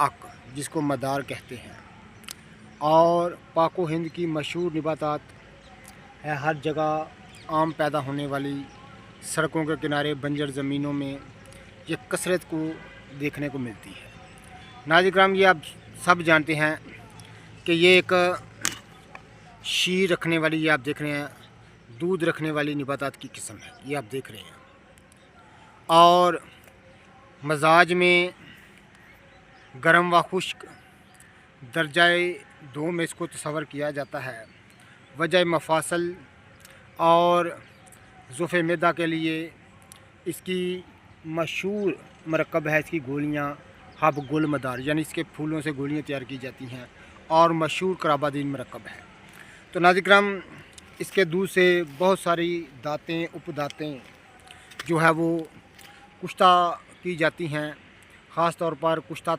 अक जिसको मदार कहते हैं, और पाको हिंद की मशहूर नबातात है। हर जगह आम पैदा होने वाली, सड़कों के किनारे बंजर ज़मीनों में ये कसरत को देखने को मिलती है। नाज़रीन किराम, ये आप सब जानते हैं कि ये एक शीर रखने वाली, ये आप देख रहे हैं, दूध रखने वाली नबातात की किस्म है, ये आप देख रहे हैं। और मजाज में गर्म व खुश्क दर्जाए दो में इसको तस्वर किया जाता है। वजह मफासल और ज़ुफ़े मैदा के लिए इसकी मशहूर मरकब है। इसकी गोलियाँ हब गुल मदार, यानी इसके फूलों से गोलियाँ तैयार की जाती हैं, और मशहूर कराबादीन मरकब है। तो नाज़रीन किराम, इसके दूध से बहुत सारी दातें, उपदातें जो है वो कुश्ता की जाती हैं। ख़ास तौर पर कुश्ता